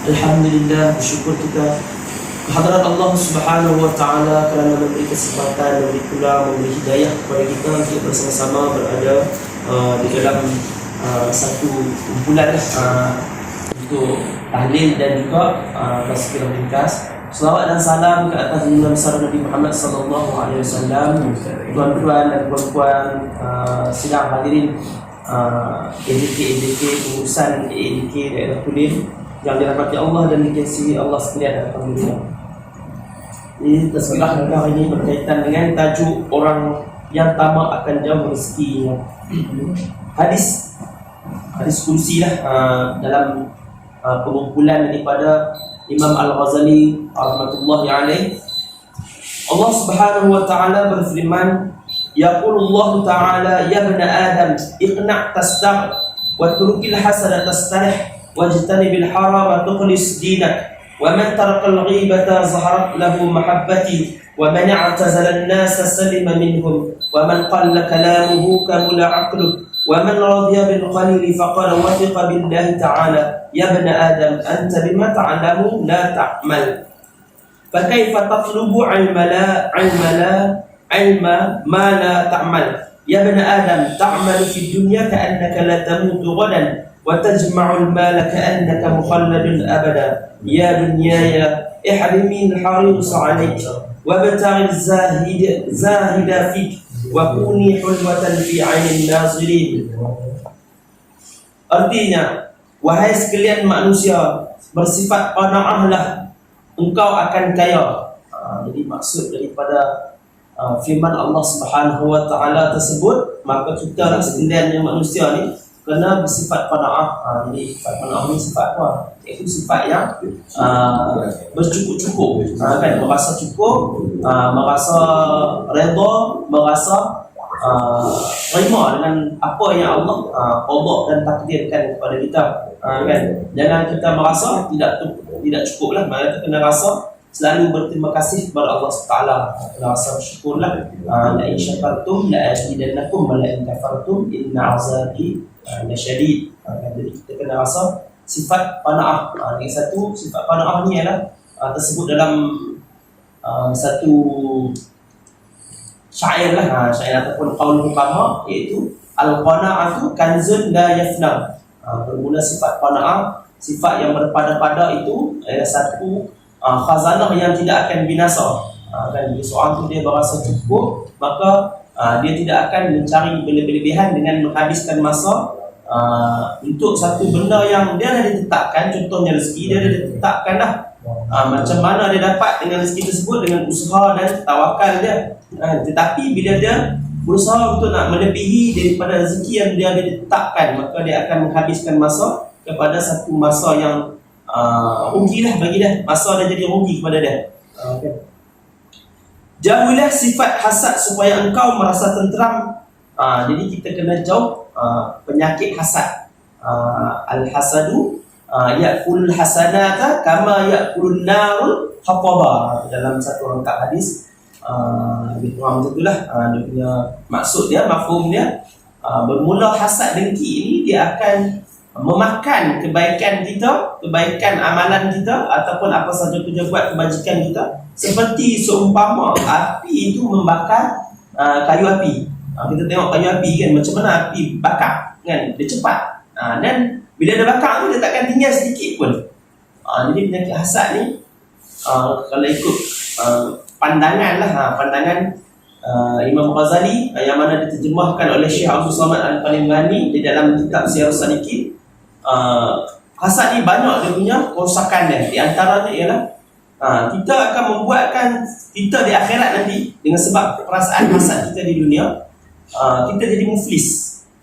Alhamdulillah, bersyukur kita kehadirat Allah Subhanahu wa taala kerana memberi kesempatan, memberi peluang, memberi hidayah kepada kita untuk bersama-sama berada di dalam satu kumpulan untuk tahlil dan juga tazkirah ringkas. Selawat dan salam ke atas junjungan besar Nabi Muhammad sallallahu alaihi wasallam. Tuan-tuan dan puan-puan sidang hadirin ADK pengurusan ADK daerah Kulim yang dirahmati Allah dan dikasihi Allah sekalian, alhamdulillah. Ini terserah hari ini berkaitan dengan tajuk orang yang tamak akan jauh rezekinya. Hadis kursi lah dalam pengumpulan daripada Imam Al-Ghazali rahmatullahi alaih. Allah Subhanahu wa taala berfirman, yaqulullahu taala ya bani adam iqna' tastar wa turukil hasana tastarih wajtanibil harama tukhlis dinak wa man tarakal ghibata zaharat lahu mahabbati wa man i'tazala an-nasa salima minhum wa man qalla kalamuhu kamula aqluh wa man radiya bil qalili faqad wathiqa billahi ta'ala ya bani adam anta bima ta'lamu la ta'mal fa kayfa tatlubu 'ilma ma la ta'mal ya bani adam ta'malu fid dunya ka'annaka la tamutu ghadan وتجمع المال كأنك مخلد أبدا يا دنياي احرمي الحريص عليك وابتغي الزاهد فيك وكوني حلوة في عين الناظرين. Artinya, wahai sekalian manusia, bersifat qanaahlah, engkau akan kaya. Jadi maksud daripada firman Allah Subhanahu wa taala tersebut, maka kita lah sekalian manusia ni kena bersifat qanaah. Jadi sifat qanaah ni sifat apa? Iaitu sifat yang bercukup-cukup, kan, merasa cukup, merasa redha, merasa terima dengan apa yang Allah qada dan takdirkan kepada kita, kan. Jangan kita merasa tidak cukup lah, malah kita kena rasa selalu berterima kasih kepada Allah SWT. Rasa syukurlah. La in syakartum la azidannakum wa la in kafartum inna azabi lasyadid. Jadi kita kena rasa sifat qanaah. Yang satu sifat qanaah ni ialah tersebut dalam satu syair lah, syair ataupun qaul utama, iaitu al-qanaatu kanzun la yafna. Berguna sifat qanaah, sifat yang berpada-pada itu adalah satu khazanah yang tidak akan binasa. Kan, bila seorang tu dia berasa cukup, maka dia tidak akan mencari berlebihan dengan menghabiskan masa untuk satu benda yang dia dah ditetapkan. Contohnya rezeki, dia dah ditetapkan dah. Macam mana dia dapat dengan rezeki tersebut? Dengan usaha dan tawakal dia. Tetapi bila dia berusaha untuk nak melebihi daripada rezeki yang dia ditetapkan, maka dia akan menghabiskan masa kepada satu masa yang rugilah bagi dia. Masa dah jadi rugi kepada dia. Jauhilah sifat hasad supaya engkau merasa tenteram. Jadi kita kena jauh penyakit hasad. Al-hasadu ya'kulul hasanata kama ya'kulun narul hataba. Dalam satu rangkap hadis lebih kurang betulah dia punya maksud dia, mafhum dia. Bermula hasad dengki ini, dia akan memakan kebaikan kita, kebaikan amalan kita, ataupun apa saja kita buat kebajikan kita, seperti seumpama api itu membakar kayu api. Kita tengok kayu api kan, macam mana api bakar kan, dia cepat. Dan bila dia bakar tu, dia takkan tinggal sedikit pun. Jadi penyakit hasad ni, kalau ikut pandangan lah, pandangan Imam Ghazali, yang mana diterjemahkan oleh Syekh Abdul Samad Al-Palembani di dalam kitab Syiarus Salikin, hasad ni banyak dia punya kerosakan dia. Di antaranya ialah kita akan membuatkan kita di akhirat nanti, dengan sebab perasaan hasad kita di dunia, kita jadi muflis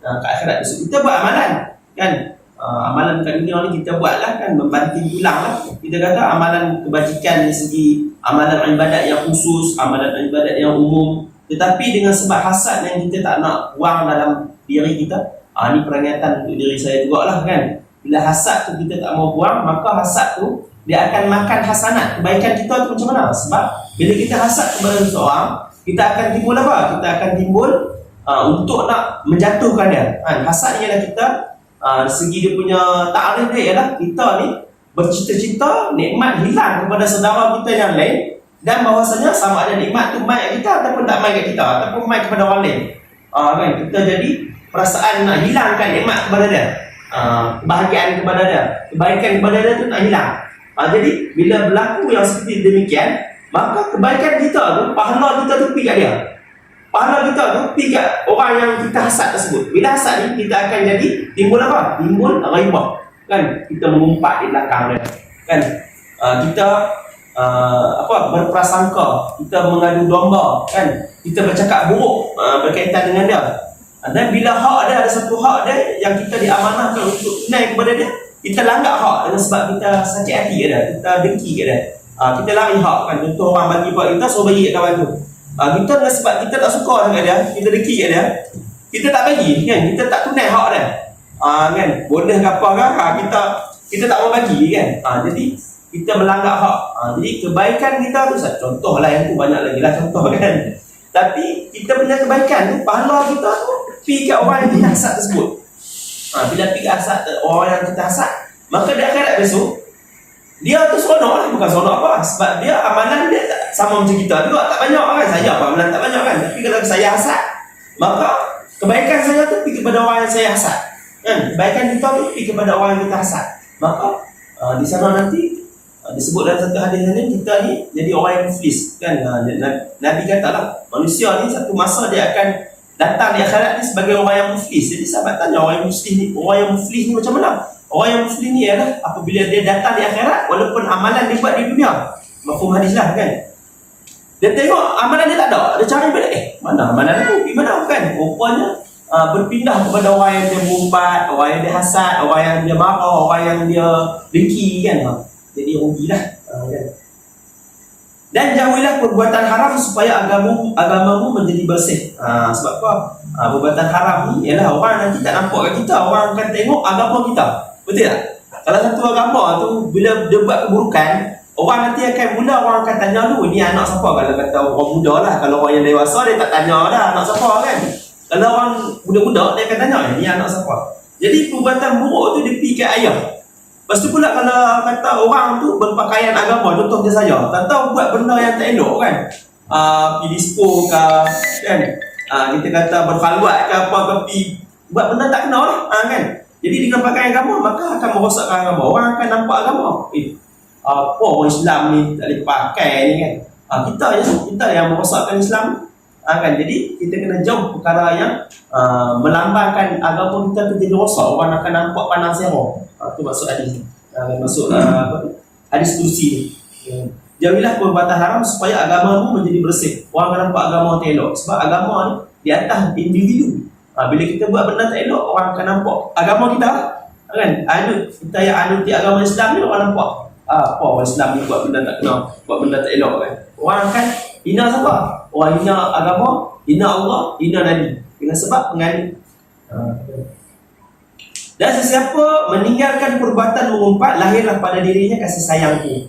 ke akhirat besok. Kita buat amalan kan, amalan kat dunia ni kita buat lah kan, membanting tulang lah. Kita kata amalan kebajikan dari segi amalan ibadat yang khusus, amalan ibadat yang umum. Tetapi dengan sebab hasad yang kita tak nak buang dalam diri kita, ni peringatan untuk diri saya jugalah kan. Bila hasad tu kita tak mau buang, maka hasad tu dia akan makan hasanat, kebaikan kita tu macam mana? Sebab bila kita hasad kepada seseorang, kita akan timbul apa? Kita akan timbul untuk nak menjatuhkan dia. Hasad ni ialah kita, segi dia punya ta'arif dia ialah kita ni bercita-cita nikmat hilang kepada saudara kita yang lain, dan bahawasanya sama ada nikmat tu mai kat kita ataupun tak mai kat kita, ataupun mai kepada orang lain. Kan kita jadi perasaan nak hilangkan nikmat kepada dia, kebahagiaan kepada dia, kebaikan kepada dia tu nak hilang. Jadi bila berlaku yang seperti demikian, maka kebaikan kita tu, pahala kita tu pergi kat dia. Pahala kita tu pergi kat orang yang kita hasad tersebut. Bila hasad ni, kita akan jadi timbul apa? Timbul ghaibah. Kan? Kita mengumpat di belakang dia. Kan? Kita berprasangka, kita mengadu domba, kan? Kita bercakap buruk berkaitan dengan dia. Dan bila hak dia, ada satu hak dia yang kita diamanahkan untuk tunai kepada dia, kita langgar hak dengan sebab kita sakit hati kat dia, kita dengki kat dia. Kita lari hak, kan? Contoh orang bagi buat kita, suruh bagi kat kawan tu. Kita dengan sebab kita tak suka dengan dia, kita dengki kat dia, kita tak bagi, kan? Kita tak tunai hak dia. Kan? Boleh ke apa kan? Kita tak mau bagi, kan? Jadi kita melanggar hak. Jadi kebaikan kita tu, contohlah yang tu banyak lagi lah contoh, kan? Tapi kita punya kebaikan tu, pahala kita tu pergi kat orang yang kita hasad tersebut. Bila pergi kat orang yang kita hasad, maka di akhirat besok dia tu seronok lah, bukan seronok apa, sebab dia amalan dia tak sama macam kita juga, tak banyak kan. Saya amalan tak banyak kan, tapi kalau saya hasad, maka kebaikan saya tu pergi kepada orang yang saya hasad, kan? Kebaikan kita tu pergi kepada orang yang kita hasad. Maka di sana nanti disebut dalam satu hadis ni, kita ni jadi orang yang muflis, kan? Nabi kata lah, manusia ni satu masa dia akan datang di akhirat ni sebagai orang yang muflis. Jadi sahabat tanya, orang yang muflis ni macam mana? Orang yang muflis ni adalah apabila dia datang di akhirat, walaupun amalan dia buat di dunia, mafhum hadis lah, kan? Dia tengok amalan dia tak ada, dia cari balik, mana amalan aku, di mana, kan? Rupanya berpindah kepada orang yang dia mengumpat, orang yang dia hasad, orang yang dia marah, orang yang dia dengki, kan? Jadi rugilah, kan? Dan jauhilah perbuatan haram supaya agamamu menjadi bersih. Sebab apa? Perbuatan haram ni ialah orang nanti tak nampak kat kita, orang akan tengok agama kita. Betul tak? Kalau satu agama tu bila dia buat keburukan, orang nanti akan orang akan tanya dulu, ni anak siapa? Kalau kata orang muda lah, kalau orang yang dewasa dia tak tanya dah anak siapa, kan? Kalau orang muda-muda dia akan tanya, ni anak siapa? Jadi perbuatan buruk tu dia pergi ke ayah. Lepas tu pula kalau kata orang tu berpakaian agama, contoh macam saya, tak tahu buat benda yang tak elok, kan? Pergi disco ke, kan? Kita kata berkhalwat ke apa ke, pergi buat benda tak kenal lah, kan? Jadi dengan pakaian agama, maka akan merosakkan agama. Orang akan nampak agama, apa orang Islam ni tak boleh pakai ni, kan? Kita yang merosakkan Islam, kan? Jadi kita kena jauh perkara yang melambangkan agama kita tu jadi rosak. Orang akan nampak pandang serong. Itu maksud hadis ni. Maksud hadis kursi ni. Jauhilah perbuatan haram supaya agamamu menjadi bersih. Orang akan nampak agama tak elok. Sebab agama ni di atas individu. Bila kita buat benda tak elok, orang akan nampak agama kita, kan? Kita yang anuti agama Islam ni, orang nampak apa orang Islam ni buat benda tak kenal, buat benda tak elok, kan? Orang akan hina siapa? Orang hina agama, hina Allah, hina Nabi, dengan sebab mengani. Dan sesiapa meninggalkan perbuatan mengumpat, lahirlah pada dirinya kasih sayangku.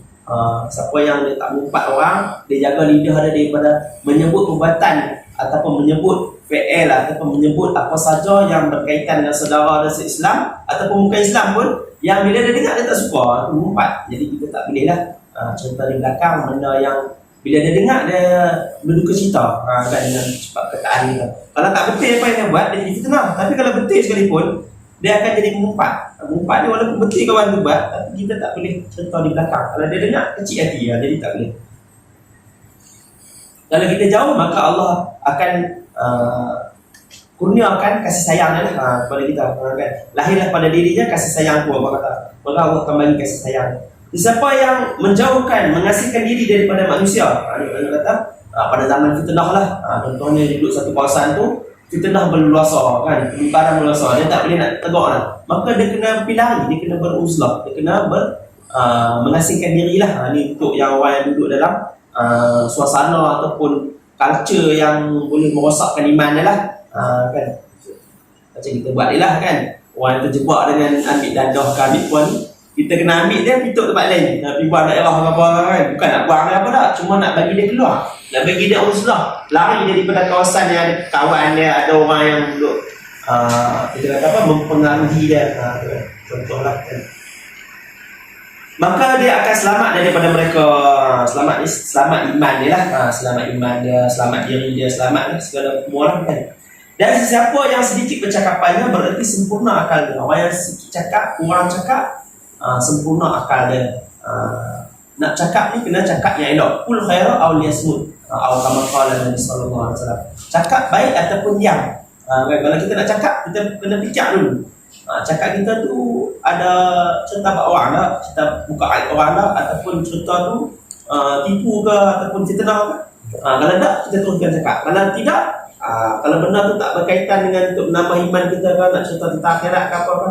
Siapa yang dia tak mengumpat orang, dia jaga lidah dia daripada menyebut perbuatan ataupun menyebut fi'il ataupun menyebut apa saja yang berkaitan dengan saudara dan se-Islam ataupun bukan Islam pun, yang bila dia dengar dia tak suka, itu mengumpat. Jadi kita tak boleh lah. Contoh di belakang, benda yang bila dia dengar dia berduka cita, kan, dengan sebab perkataan dia. Kalau tak betul apa yang dia buat, dia jadi fitnah. Tapi kalau betul sekalipun, dia akan jadi mengumpat. Mengumpat dia walaupun betul kawan tu buat, tapi kita tak boleh contoh di belakang. Kalau dia dengar, kecil hati, jadi tak boleh. Kalau kita jauh, maka Allah akan kurniakan kasih sayang kepada kita, kan? Lahirlah pada dirinya kasih sayangku, Allah kata. Maka Allah akan bagi kasih sayang. Siapa yang menjauhkan, mengasihkan diri daripada manusia, Allah kata, pada zaman fitnah lah. Contohnya duduk satu kawasan tu, fitnah berluasa, kan? Barang berluasa, dia tak boleh nak tegak lah. Maka dia kena pilih, dia kena beruzlah, dia kena mengasihkan diri lah. Ni untuk yang orang yang duduk dalam suasana ataupun culture yang boleh merosakkan iman dia lah, kan? Macam kita buat dia lah, kan? Orang yang terjebak dengan ambil dadah ke ambil puan ni, kita kena ambil dia pituk tempat lain, pergi buang daerah ke apa, kan? Bukan nak buang dia apa tak, cuma nak bagi dia keluar, nak bagi dia uzlah, lari daripada kawasan yang ada kawan dia, ada orang yang duduk kita kata apa, mempengaruhi dia, contohlah, kan? maka dia akan selamat daripada mereka. Selamat ni selamat iman dia lah. Selamat iman dia, selamat diri dia, selamat segala orang kan. Dan sesiapa yang sedikit percakapannya berarti sempurna akal dia. Orang yang sedikit cakap, kurang cakap, sempurna akal dia. Nak cakap ni kena cakap yang elok. Kul khairu aw liyasmut. Atau kama qala Nabi sallallahu alaihi wasallam. Cakap baik ataupun diam. Kalau kita nak cakap, kita kena fikir dulu. Cakap kita tu ada cerita bak orang tak, cerita buka aib orang tak, ataupun cerita tu tipu ke ataupun fitnah ke. Kalau tak, kita teruskan cakap. Kalau tidak, kalau benda tu tak berkaitan dengan untuk menambah iman kita ke, nak cerita tentang akhirat ke apa ke,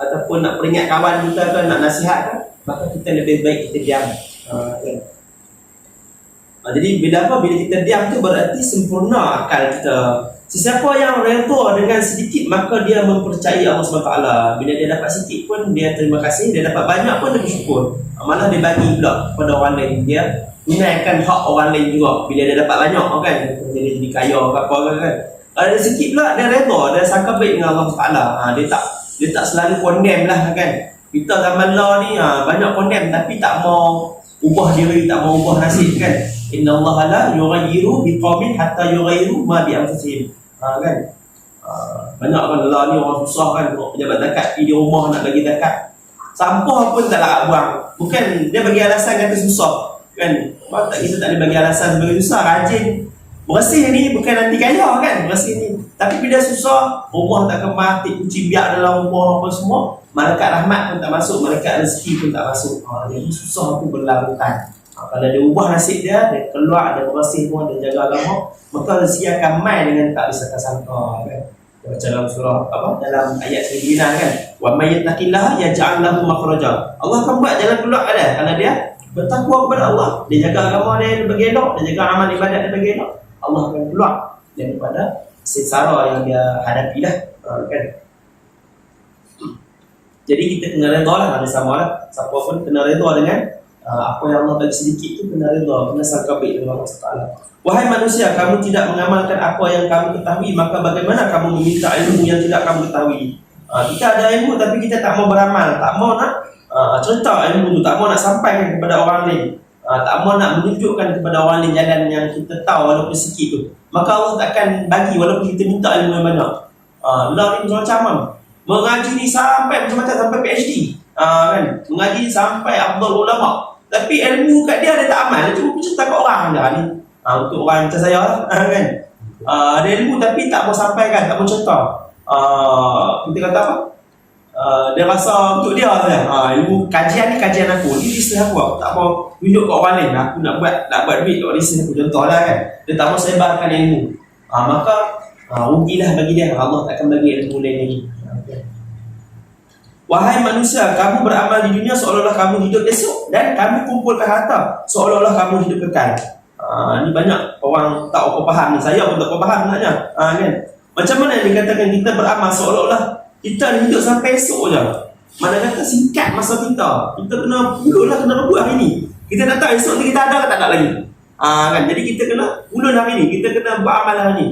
ataupun nak peringat kawan kita ke, nak nasihat ke, maka kita lebih baik kita diam. Jadi bila apa? Bila kita diam tu berarti sempurna akal kita. Sesiapa yang redha dengan sedikit maka dia mempercayai Allah SWT. Bila dia dapat sedikit pun dia terima kasih, dia dapat banyak pun dia bersyukur. Malah dia bagi pula kepada orang lain. Dia tunaikan hak orang lain juga. Bila dia dapat banyak kan, dia jadi kaya ke apa kan. Kalau dia sedikit pula dia redha, dia sangka baik dengan Allah SWT. Dia tak selalu condemn lah kan. Kita zaman lah ni banyak condemn tapi tak mau ubah diri, tak mau ubah nasib kan. Inna Allah la yughayyiru biqaumin hatta yughayyiru ma bi anfusihim. Kan? Banyak kan Allah ni orang susah kan, pejabat zakat pergi di rumah nak bagi zakat. Sampah pun tak nak buang. Bukan dia bagi alasan kata susah. Kan? Kita tak boleh bagi alasan sebagai susah, rajin. Bersih ni bukan nanti kaya kan, bersih ni. Tapi bila susah, rumah tak kemas, kucing biak dalam rumah apa semua, malaikat rahmat pun tak masuk, malaikat rezeki pun tak masuk. Jadi susah tu berlarutan. Kalau dia ubah nasib dia keluar, dia bersih pun, dia jaga agama, maka rezeki akan main dengan tak disangka-sangka kan. Dia baca dalam surah apa, dalam ayat sebelumnya kan, wa may yattaqillaha yaj'al lahu makhraja. Allah akan buat jalan keluar ada kalau dia bertakwa kepada Allah, dia jaga agama dia bagi elok, dia jaga amal ibadat dia bagi elok, Allah akan keluar daripada sengsara yang dia hadapi dah kan. Jadi kita kena redha lah, ada sama lah. Siapa pun kena redha dengan apa yang Allah bagi sedikit tu, kena redha, kena sangka baik dengan Allah SWT. Wahai manusia, kamu tidak mengamalkan apa yang kamu ketahui, maka bagaimana kamu meminta ilmu yang tidak kamu ketahui? Kita ada ilmu tapi kita tak mau beramal, tak mau nak cerita ilmu tu, tak mau nak sampaikan kepada orang lain, tak mau nak menunjukkan kepada orang lain jalan yang kita tahu walaupun sikit tu, maka Allah takkan bagi walaupun kita minta ilmu yang banyak. Allah ni macam mengaji ni sampai macam-macam, sampai PhD kan, mengaji sampai afdal ulama, tapi ilmu kat dia tak amal, dia cuma cerita kat orang je ni. Untuk orang macam saya lah kan, ada ilmu tapi tak mau sampaikan, tak mau cerita. Kita kata apa? Dia rasa untuk dia saja. Ilmu kajian ni kajian aku, ni bisnes aku tak mau tunjuk kat orang lain. Aku nak buat duit kat bisnes aku, contohlah kan. Dia tak mau sebarkan ilmu. Maka rugilah bagi dia, Allah takkan bagi ilmu lain lagi. Wahai manusia, kamu beramal di dunia seolah-olah kamu hidup esok, dan kamu kumpulkan harta seolah-olah kamu hidup kekal. Ni banyak orang tak apa faham ni. Saya pun tak apa faham sebenarnya. Kan? Macam mana dikatakan kita beramal seolah-olah kita hidup sampai esok je. Mana kata singkat masa kita. Kita kena puluh kena rebut hari ni. Kita tak tahu esok ni kita ada ke tak ada lagi. Kan? Jadi kita kena puluh hari ni. Kita kena beramal hari ni.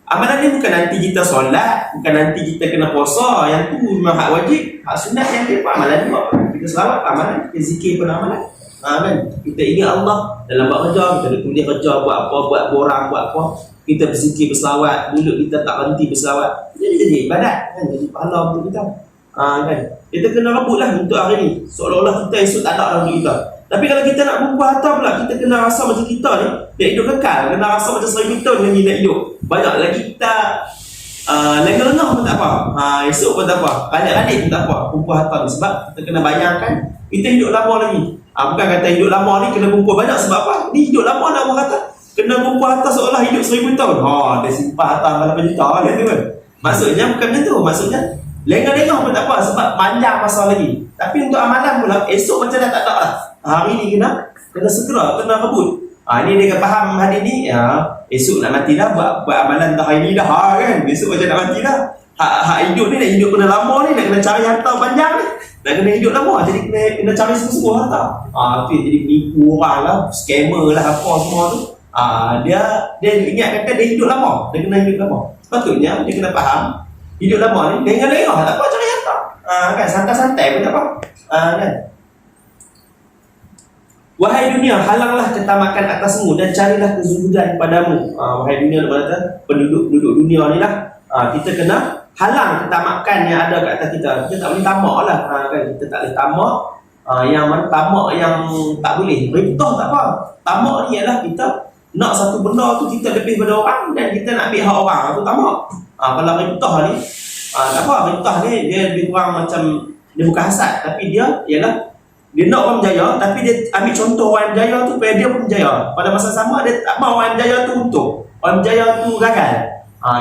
Amalan ni bukan nanti kita solat, bukan nanti kita kena puasa. Yang tu memang hak wajib, hak sunat yang dia amalan juga. Kita selawat amalan, kita zikir pun amalan. Kan? Kita ingat Allah dalam buat kerja, kita tulis kerja, buat apa, buat borang, buat apa, kita berzikir, berselawat, mulut kita tak berhenti berselawat, jadi ibadat kan, jadi pahala untuk kita. Kan? Kita kena rebut lah untuk hari ni, seolah-olah kita esok tak ada untuk kita. Tapi kalau kita nak berubah harta pula, kita kena rasa macam kita ni nak hidup kekal, kena rasa macam 1000 tahun lagi nak hidup. Banyak lagi kita lengah-lengah pun tak apa, esok pun tak apa, balik-balik pun tak apa kumpul harta ni. Sebab kita kena bayangkan kita hidup lama lagi. Bukan kata hidup lama ni kena kumpul banyak, sebab apa? Ni hidup lama nak orang kata kena kumpul harta seolah hidup 1000 tahun. Dia simpan harta 8 juta kan tu kan. Maksudnya bukan macam tu. Maksudnya lengah-lengah pun tak apa, sebab panjang masa lagi. Tapi untuk amalan pula esok macam dah tak ada lah. Hari ni kena segera, kena rebut. Ini dia faham hari ni, esok nak mati dah, buat amalan dah hari ni dah kan. Besok macam nak mati dah. Hak hidup ni, nak hidup kena lama ni, nak kena cari harta panjang ni, nak kena hidup lama, jadi kena cari semua harta. Tu jadi penipu orang lah, scammer lah, apa semua tu. Dia ingat kata dia hidup lama, dia kena hidup lama. Sepatutnya dia kena faham hidup lama ni lengah-lengah, tak apa cari harta. Kan santai-santai pun tak apa. Kan Wahai dunia, halanglah ketamakan atasmu dan carilah kezuhudan padamu. Wahai dunia, berkata penduduk dunia ni lah, kita kena halang ketamakan yang ada kat atas kita. Kita tak boleh tamak lah, kan? Kita tak boleh tamak. Yang mana tamak yang tak boleh. Ribtah tak apa. Tamak ni ialah kita nak satu benda tu kita lebih pada orang dan kita nak ambil hak orang. Itu tamak. Kalau ribtah ni, tak apa. Ribtah ni dia lebih kurang macam, dia bukan hasad, tapi dia ialah dia nak orang berjaya, tapi dia ambil contoh orang berjaya tu supaya dia pun berjaya. Pada masa sama dia tak mahu orang berjaya tu untung, orang berjaya tu gagal.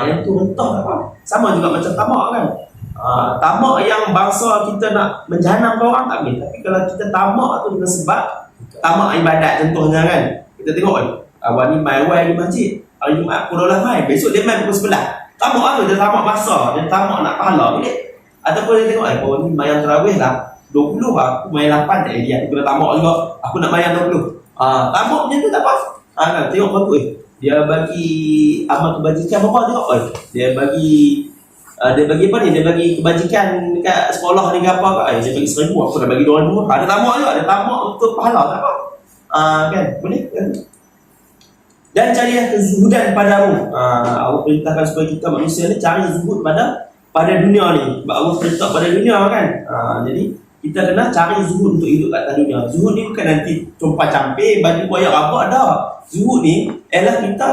Yang tu rentah tak apa. Sama juga macam tamak kan. Tamak yang bangsa kita nak menjahanamkan orang tak boleh. Tapi kalau kita tamak tu dengan sebab tamak ibadat contohnya kan. Kita tengok awak ni main awal di masjid, hari Jumaat pukul 12 besok dia main pukul 11. Tamak apa? Dia tamak masa, dia tamak nak pahala boleh. Ataupun dia tengok oh ni main tarawih lah 20, aku main 8 tak dia aku kena tamak juga, aku nak main 20. Tamak macam tu tak apa. Kan tengok apa tu dia bagi amal kebajikan apa tengok dia bagi apa ni, dia bagi kebajikan dekat sekolah ni ke apa dia bagi 1,000, aku dah bagi 2,000. Ada tamak juga, ada tamak untuk pahala tak apa. Kan boleh kan? Dan carilah kezuhudan padamu. Allah perintahkan supaya kita manusia ni cari zuhud pada dunia ni. Sebab Allah perintah pada dunia kan. Jadi kita kena cari zuhud untuk hidup kat atas dunia. Zuhud ni bukan nanti compa camping, baju koyak apa dah. Zuhud ni ialah kita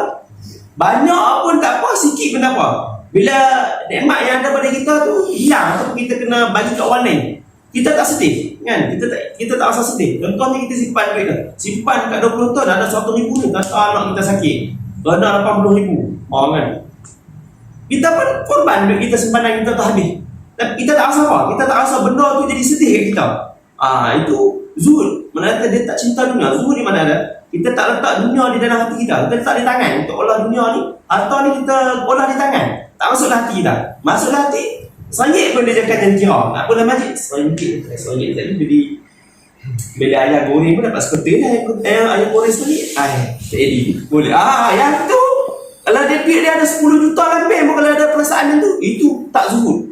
banyak pun tak apa, sikit pun tak apa. Bila nikmat yang ada pada kita tu hilang ataupun kita kena bagi kat orang lain, kita tak sedih kan? Kita tak rasa sedih. Contohnya kita simpan duit dah. Simpan kat 20 tahun ada 100,000 ni, kata anak kita sakit, kena 80,000. Kan? Kita pun korban duit kita, simpanan kita tu habis. Tapi kita tak rasa apa. Kita tak rasa benda tu jadi sedih kat kita. Itu zuhud. Mana kata dia tak cinta dunia. Zuhud ni mana ada? Kita tak letak dunia di dalam hati kita. Kita letak di tangan. Untuk olah dunia ni, harta ni kita olah di tangan. Tak masuk hati kita. Masuk hati, RM1 pun dia jangan jadi kira. Tak pun dah majid. RM1 tadi beli ayam goreng pun dapat seketul lah. Ayam goreng sekali. Jadi boleh. Yang tu kalau dia duit dia ada 10 juta lebih pun, kalau ada perasaan yang tu, itu tak zuhud.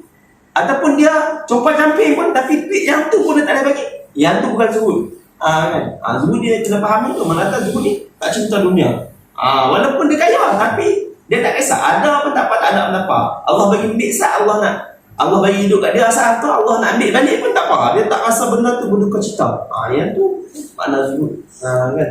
Ataupun dia coba camping pun, tapi duit yang tu pun dia tak ada bagi. Yang tu bukan zuhud. Kan? Zuhud dia kena faham itu. Mana kata zuhud ni tak cinta dunia. Walaupun dia kaya, tapi dia tak kisah. Ada apa tak apa. Allah bagi duit sat, Allah bagi hidup kat dia asal harta, Allah nak ambil balik pun tak apa. Dia tak rasa benda tu berduka cita. Yang tu makna zuhud. Kan?